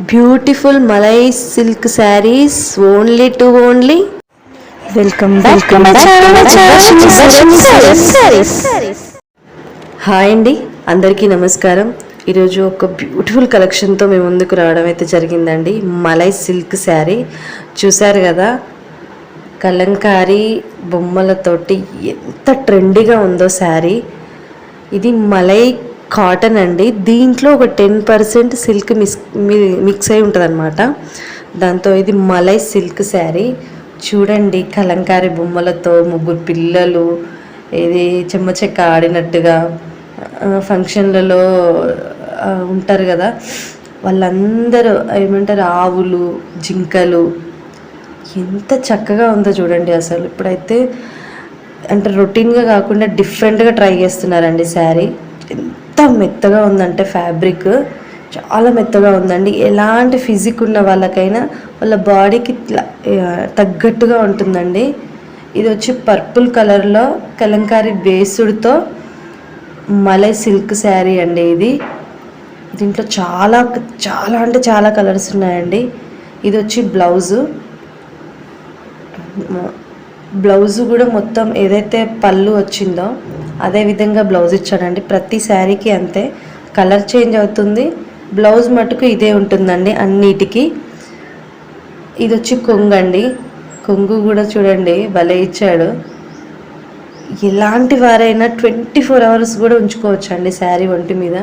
Beautiful malai silk saris only to only. Welcome back. Hi అండి, అందరికీ నమస్కారం. ఈరోజు ఒక బ్యూటిఫుల్ కలెక్షన్తో మేము ముందుకు రావడం అయితే జరిగిందండి. మలై సిల్క్ శారీ చూశారు కదా, కలంకారీ బొమ్మలతోటి ఎంత ట్రెండీగా ఉందో శారీ. ఇది మలై కాటన్ అండి. దీంట్లో ఒక 10% సిల్క్ మిక్స్ అయి ఉంటుంది అనమాట. దాంతో ఇది మలై సిల్క్ శారీ చూడండి. కలంకారీ బొమ్మలతో ముగ్గురు పిల్లలు ఇది చెమ్మ చెక్క ఆడినట్టుగా ఫంక్షన్లలో ఉంటారు కదా, వాళ్ళందరూ ఏమంటారు, ఆవులు జింకలు, ఎంత చక్కగా ఉందో చూడండి. అసలు ఇప్పుడైతే అంటే రొటీన్గా కాకుండా డిఫరెంట్గా ట్రై చేస్తున్నారండి శారీ. ఎంత మెత్తగా ఉందంటే ఫ్యాబ్రిక్ చాలా మెత్తగా ఉందండి. ఎలాంటి ఫిజిక్ ఉన్న వాళ్ళకైనా వాళ్ళ బాడీకి తగ్గట్టుగా ఉంటుందండి. ఇది వచ్చి పర్పుల్ కలర్లో కలంకారీ బేస్డ్తో మలై సిల్క్ శారీ అండి. దీంట్లో చాలా చాలా అంటే చాలా కలర్స్ ఉన్నాయండి. ఇది వచ్చి బ్లౌజు కూడా మొత్తం ఏదైతే పళ్ళు వచ్చిందో అదే విధంగా బ్లౌజ్ ఇచ్చాడండి. ప్రతి శారీకి అంతే, కలర్ చేంజ్ అవుతుంది, బ్లౌజ్ మటుకు ఇదే ఉంటుందండి అన్నిటికీ. ఇది వచ్చి కొంగు అండి. కొంగు కూడా చూడండి భలే ఇచ్చాడు. ఎలాంటి వారైనా 24 hours కూడా ఉంచుకోవచ్చు అండి. శారీ ఒంటి మీద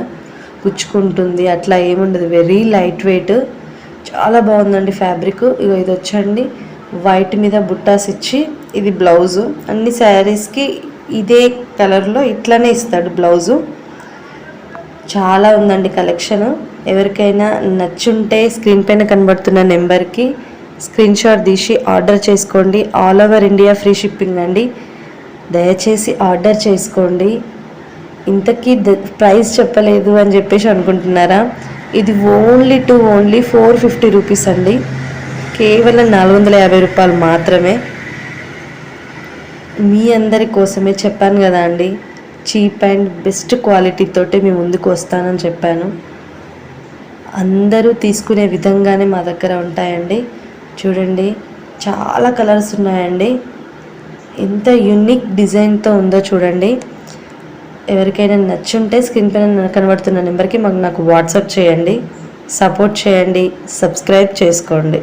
గుచ్చుకుంటుంది అట్లా ఏముండదు. వెరీ లైట్ వెయిట్, చాలా బాగుందండి ఫ్యాబ్రిక్. ఇది వచ్చండి వైట్ మీద బుట్టాస్ ఇచ్చి, ఇది బ్లౌజు. అన్ని శారీస్కి ఇదే కలర్లో ఇట్లానే ఇస్తాడు బ్లౌజు. చాలా ఉందండి కలెక్షన్. ఎవరికైనా నచ్చుంటే స్క్రీన్ పైన కనబడుతున్న నెంబర్కి స్క్రీన్ షాట్ తీసి ఆర్డర్ చేసుకోండి. All over India free shipping అండి. దయచేసి ఆర్డర్ చేసుకోండి. ఇంతకీ ప్రైస్ చెప్పలేదు అని చెప్పేసి అనుకుంటున్నారా? ఇది ఓన్లీ 450 రూపీస్ అండి. కేవలం 450 రూపాయలు మాత్రమే. మీ అందరి కోసమే చెప్పాను కదా అండి, చీప్ అండ్ బెస్ట్ క్వాలిటీతోటి మీ ముందుకు వస్తానని చెప్పాను. అందరూ తీసుకునే విధంగానే మా దగ్గర ఉంటాయండి. చూడండి చాలా కలర్స్ ఉన్నాయండి. ఎంత యూనిక్ డిజైన్తో ఉందో చూడండి. ఎవరికైనా నచ్చుంటే స్క్రీన్ పైన కనబడుతున్న నెంబర్కి నాకు వాట్సాప్ చేయండి. సపోర్ట్ చేయండి, సబ్స్క్రైబ్ చేసుకోండి.